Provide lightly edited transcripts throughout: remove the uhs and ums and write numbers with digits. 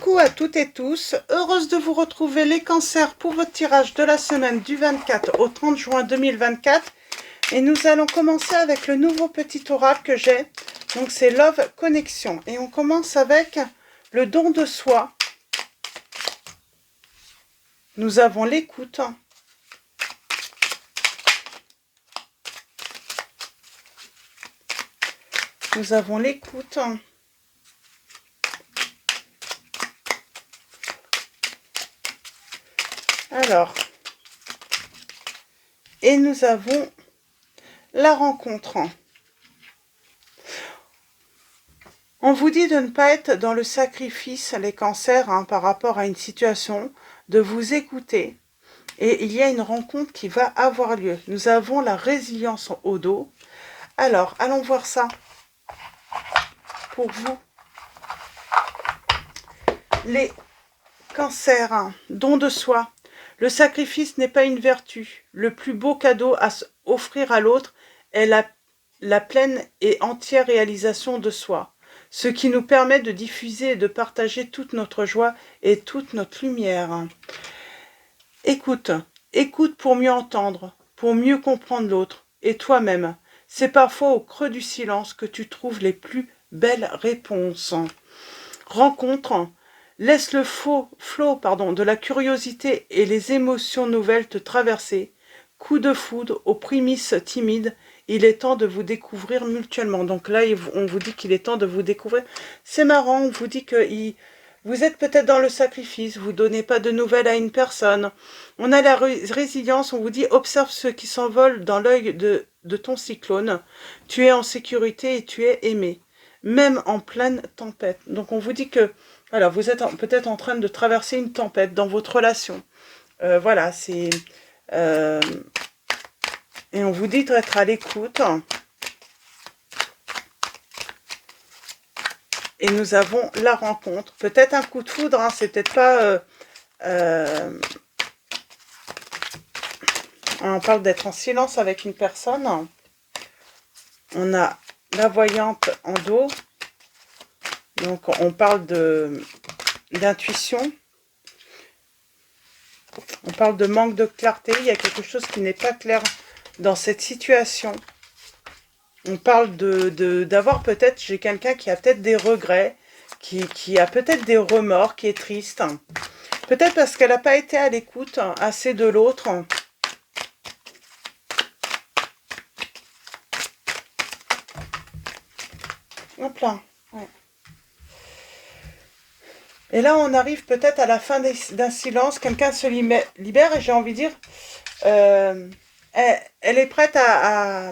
Coucou à toutes et tous, heureuse de vous retrouver les cancers pour votre tirage de la semaine du 24 au 30 juin 2024. Et nous allons commencer avec le nouveau petit oracle que j'ai, donc c'est Love Connection. Et on commence avec le don de soi. Nous avons l'écoute. Nous avons l'écoute. Alors, et nous avons la rencontre. On vous dit de ne pas être dans le sacrifice, les cancers, par rapport à une situation, de vous écouter. Et il y a une rencontre qui va avoir lieu. Nous avons la résilience au dos. Alors, allons voir ça pour vous. Les cancers, don de soi. Le sacrifice n'est pas une vertu. Le plus beau cadeau à offrir à l'autre est la pleine et entière réalisation de soi, ce qui nous permet de diffuser et de partager toute notre joie et toute notre lumière. Écoute, écoute pour mieux entendre, pour mieux comprendre l'autre et toi-même. C'est parfois au creux du silence que tu trouves les plus belles réponses. Rencontre. Laisse le flot de la curiosité et les émotions nouvelles te traverser. Coup de foudre aux prémices timides, il est temps de vous découvrir mutuellement. Donc là, on vous dit qu'il est temps de vous découvrir. C'est marrant, on vous dit que vous êtes peut-être dans le sacrifice, vous ne donnez pas de nouvelles à une personne. On a la résilience, on vous dit observe ceux qui s'envolent dans l'œil de ton cyclone. Tu es en sécurité et tu es aimé, même en pleine tempête. Donc on vous dit que voilà, vous êtes peut-être en train de traverser une tempête dans votre relation. Voilà, c'est... et on vous dit d'être à l'écoute. Et nous avons la rencontre. Peut-être un coup de foudre, c'est peut-être pas... on parle d'être en silence avec une personne. On a la voyante en dos. Donc, on parle d'intuition. On parle de manque de clarté. Il y a quelque chose qui n'est pas clair dans cette situation. On parle d'avoir peut-être, j'ai quelqu'un qui a peut-être des regrets, qui a peut-être des remords, qui est triste. Peut-être parce qu'elle n'a pas été à l'écoute assez de l'autre. Hop là. Ouais. Et là, on arrive peut-être à la fin d'un silence. Quelqu'un se libère et j'ai envie de dire, elle est prête à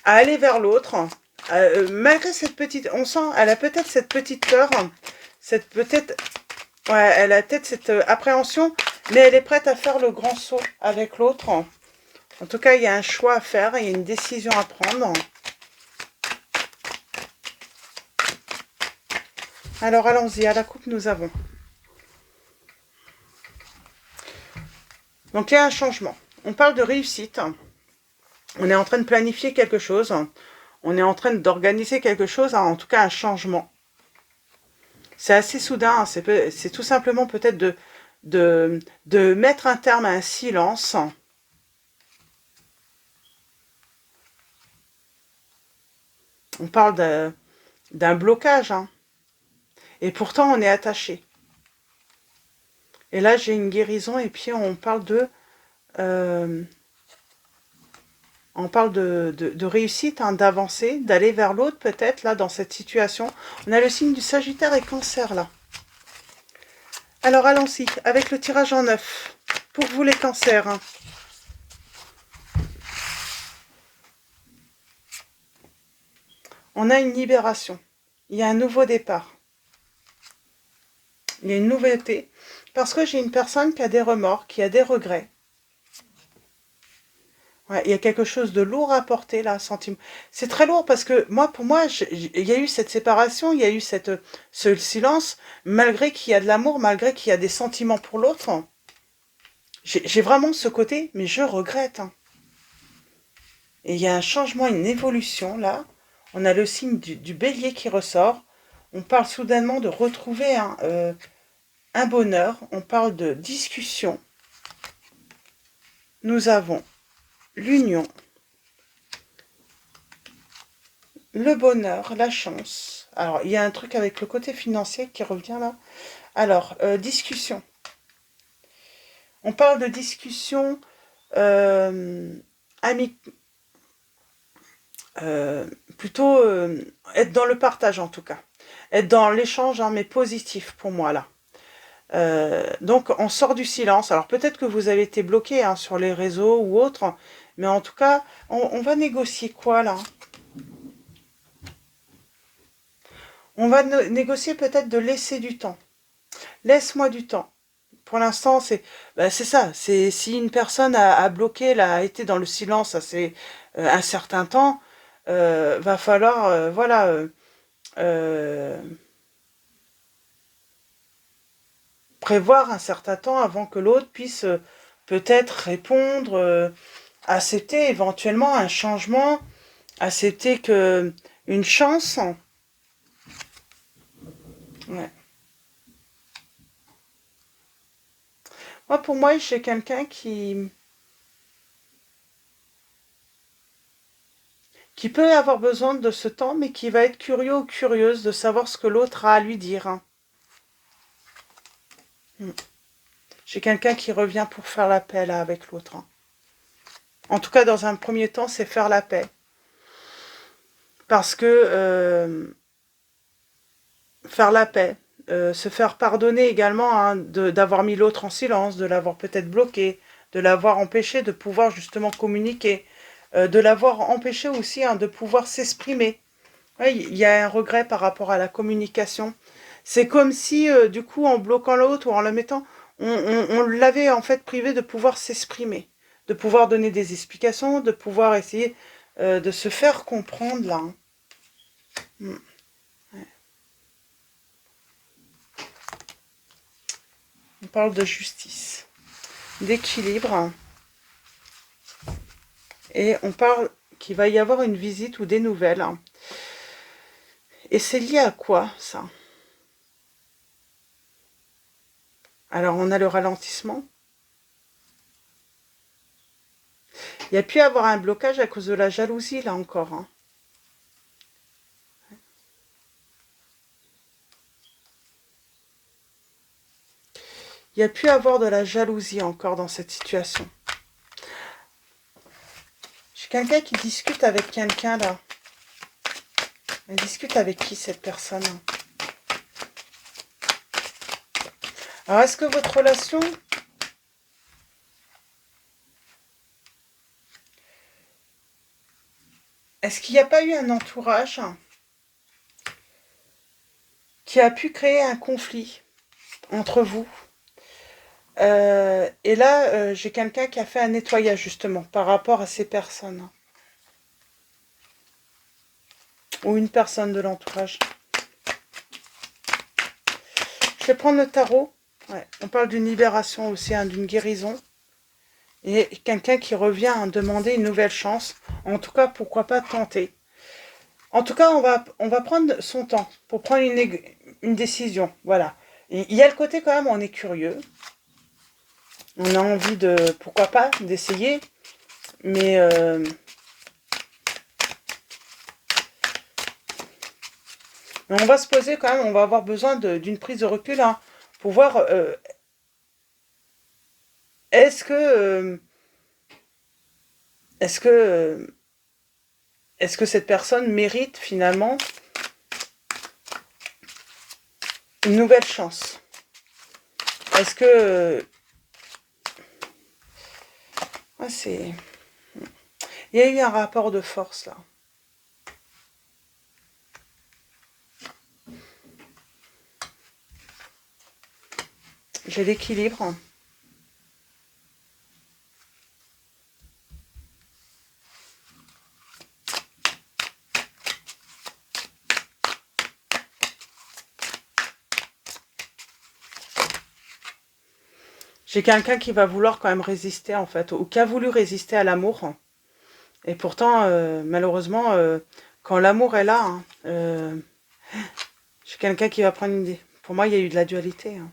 aller vers l'autre. Malgré cette petite... On sent, elle a peut-être cette petite peur. Ouais, elle a peut-être cette appréhension, mais elle est prête à faire le grand saut avec l'autre. En tout cas, il y a un choix à faire, il y a une décision à prendre. Alors, allons-y, à la coupe, nous avons. Donc, il y a un changement. On parle de réussite. On est en train de planifier quelque chose. On est en train d'organiser quelque chose, en tout cas un changement. C'est assez soudain. C'est tout simplement peut-être de mettre un terme à un silence. On parle d'un blocage. Et pourtant, on est attaché. Et là, j'ai une guérison et puis on parle de réussite, d'avancer, d'aller vers l'autre peut-être, là, dans cette situation. On a le signe du Sagittaire et Cancer, là. Alors, allons-y, avec le tirage en 9. Pour vous, les cancers. On a une libération. Il y a un nouveau départ. Il y a une nouveauté. Parce que j'ai une personne qui a des remords, qui a des regrets. Ouais, il y a quelque chose de lourd à porter là, sentiment. C'est très lourd parce que pour moi, il y a eu cette séparation, il y a eu ce silence, malgré qu'il y a de l'amour, malgré qu'il y a des sentiments pour l'autre. J'ai vraiment ce côté, mais je regrette. Et il y a un changement, une évolution là. On a le signe du bélier qui ressort. On parle soudainement de retrouver un bonheur. On parle de discussion. Nous avons l'union, le bonheur, la chance. Alors, il y a un truc avec le côté financier qui revient là. Alors, discussion. On parle de discussion plutôt être dans le partage en tout cas. Être dans l'échange, hein, mais positif pour moi là. Donc on sort du silence. Alors peut-être que vous avez été bloqué hein, sur les réseaux ou autres, mais en tout cas, on va négocier quoi là? On va négocier peut-être de laisser du temps. Laisse-moi du temps. Pour l'instant, c'est ça. C'est si une personne a bloqué, a été dans le silence assez un certain temps, va falloir voilà prévoir un certain temps avant que l'autre puisse peut-être répondre, accepter éventuellement un changement, accepter que une chance. Ouais. Moi, pour moi, j'ai quelqu'un qui peut avoir besoin de ce temps, mais qui va être curieux ou curieuse de savoir ce que l'autre a à lui dire. Hein. J'ai quelqu'un qui revient pour faire la paix là avec l'autre. Hein. En tout cas, dans un premier temps, c'est faire la paix. Parce que faire la paix, se faire pardonner également hein, d'avoir mis l'autre en silence, de l'avoir peut-être bloqué, de l'avoir empêché de pouvoir justement communiquer, de l'avoir empêché aussi hein, de pouvoir s'exprimer. Ouais, il y a un regret par rapport à la communication. C'est comme si, du coup, en bloquant l'autre ou en le mettant, on l'avait en fait privé de pouvoir s'exprimer, de pouvoir donner des explications, de pouvoir essayer de se faire comprendre là. Hein. Ouais. On parle de justice, d'équilibre, et on parle qu'il va y avoir une visite ou des nouvelles. Hein. Et c'est lié à quoi ça? Alors on a le ralentissement. Il y a pu y avoir un blocage à cause de la jalousie là encore. Hein. Il y a pu y avoir de la jalousie encore dans cette situation. J'ai quelqu'un qui discute avec quelqu'un là. Elle discute avec qui cette personne? Alors est-ce que votre relation... Est-ce qu'il n'y a pas eu un entourage qui a pu créer un conflit entre vous? Et là, j'ai quelqu'un qui a fait un nettoyage justement par rapport à ces personnes. Ou une personne de l'entourage. Je vais prendre le tarot. Ouais, on parle d'une libération aussi, hein, d'une guérison. Et quelqu'un qui revient à demander une nouvelle chance. En tout cas, pourquoi pas tenter. En tout cas, on va prendre son temps pour prendre une décision. Voilà. Et il y a le côté quand même, on est curieux. On a envie de, pourquoi pas, d'essayer. Mais on va se poser quand même, on va avoir besoin d'une prise de recul hein, pour voir est-ce que est-ce que est-ce que cette personne mérite finalement une nouvelle chance? Est-ce que ouais, c'est... Il y a eu un rapport de force là. J'ai l'équilibre. J'ai quelqu'un qui va vouloir quand même résister en fait, ou qui a voulu résister à l'amour. Et pourtant, malheureusement, quand l'amour est là, hein, J'ai quelqu'un qui va prendre une... Pour moi, il y a eu de la dualité. Hein.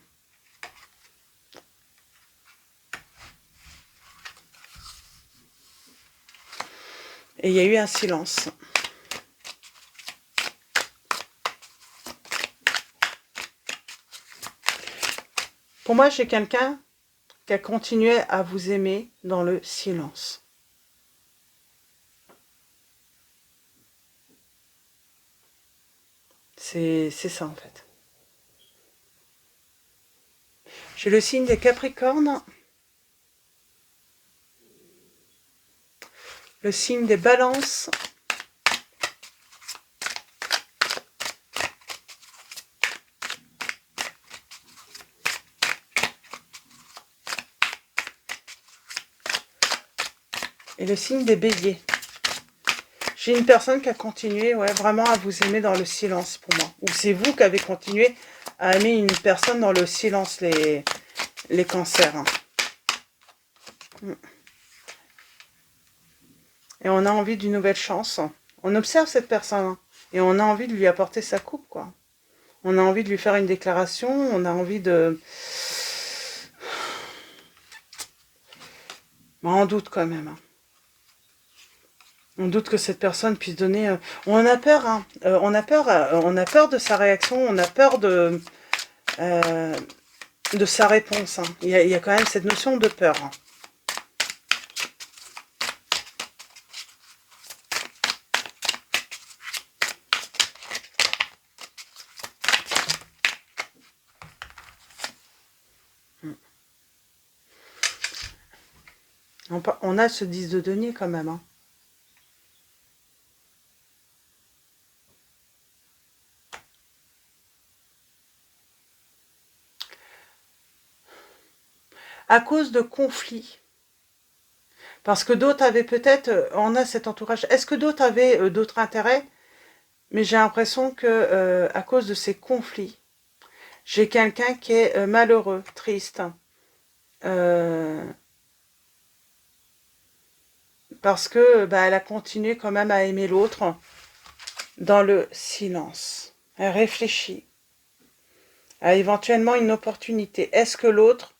Et il y a eu un silence. Pour moi, j'ai quelqu'un qui a continué à vous aimer dans le silence. C'est ça, en fait. J'ai le signe des Capricornes, le signe des Balances, et le signe des Béliers. J'ai une personne qui a continué vraiment à vous aimer dans le silence pour moi. Ou c'est vous qui avez continué à aimer une personne dans le silence, les cancers. Hein. Et on a envie d'une nouvelle chance. On observe cette personne. Hein, et on a envie de lui apporter sa coupe, quoi. On a envie de lui faire une déclaration. On a envie de... Mais on doute quand même. Hein. On doute que cette personne puisse donner... On a peur, hein. On a peur de sa réaction. On a peur de sa réponse. Hein. Il y a quand même cette notion de peur. Hein. On a ce 10 de denier quand même. Hein. À cause de conflits. Parce que d'autres avaient peut-être... on a cet entourage. Est-ce que d'autres avaient d'autres intérêts? Mais j'ai l'impression que à cause de ces conflits, j'ai quelqu'un qui est malheureux, triste. Parce que elle a continué quand même à aimer l'autre dans le silence. Elle réfléchit à éventuellement une opportunité. Est-ce que l'autre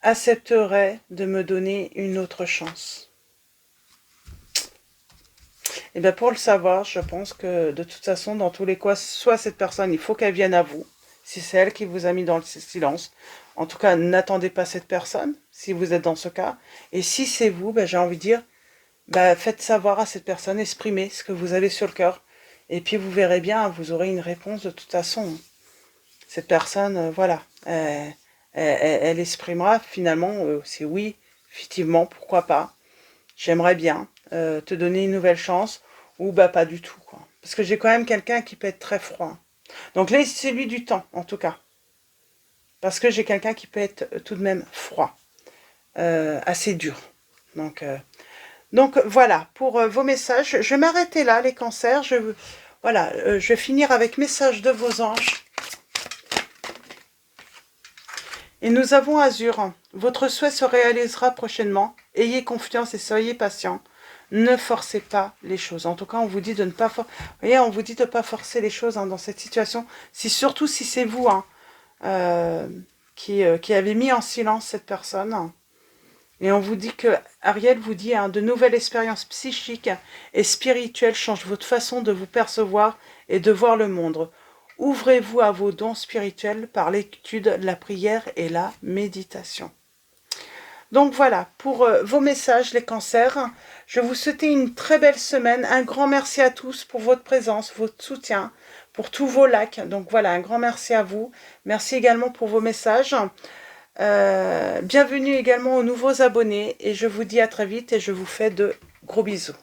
accepterait de me donner une autre chance? Et bien pour le savoir, je pense que de toute façon, dans tous les cas, soit cette personne, il faut qu'elle vienne à vous, si c'est elle qui vous a mis dans le silence. En tout cas, n'attendez pas cette personne, si vous êtes dans ce cas. Et si c'est vous, j'ai envie de dire, faites savoir à cette personne, exprimez ce que vous avez sur le cœur. Et puis vous verrez bien, vous aurez une réponse de toute façon. Cette personne, voilà, elle exprimera finalement, c'est oui, effectivement, pourquoi pas. J'aimerais bien te donner une nouvelle chance, ou pas du tout, quoi. Parce que j'ai quand même quelqu'un qui peut être très froid. Donc laissez-lui du temps, en tout cas. Parce que j'ai quelqu'un qui peut être tout de même froid. Assez dur. Donc voilà, pour vos messages. Je vais m'arrêter là, les cancers. Je vais finir avec message de vos anges. Et nous avons Azur. Votre souhait se réalisera prochainement. Ayez confiance et soyez patient. Ne forcez pas les choses. En tout cas, on vous dit de ne pas on vous dit de pas forcer les choses dans cette situation. Surtout si c'est vous qui avez mis en silence cette personne. Et on vous dit que, Ariel vous dit, de nouvelles expériences psychiques et spirituelles changent votre façon de vous percevoir et de voir le monde. Ouvrez-vous à vos dons spirituels par l'étude, la prière et la méditation. Donc voilà, pour vos messages, les cancers, je vous souhaite une très belle semaine. Un grand merci à tous pour votre présence, votre soutien, pour tous vos likes. Donc voilà, un grand merci à vous. Merci également pour vos messages. Bienvenue également aux nouveaux abonnés et je vous dis à très vite et je vous fais de gros bisous.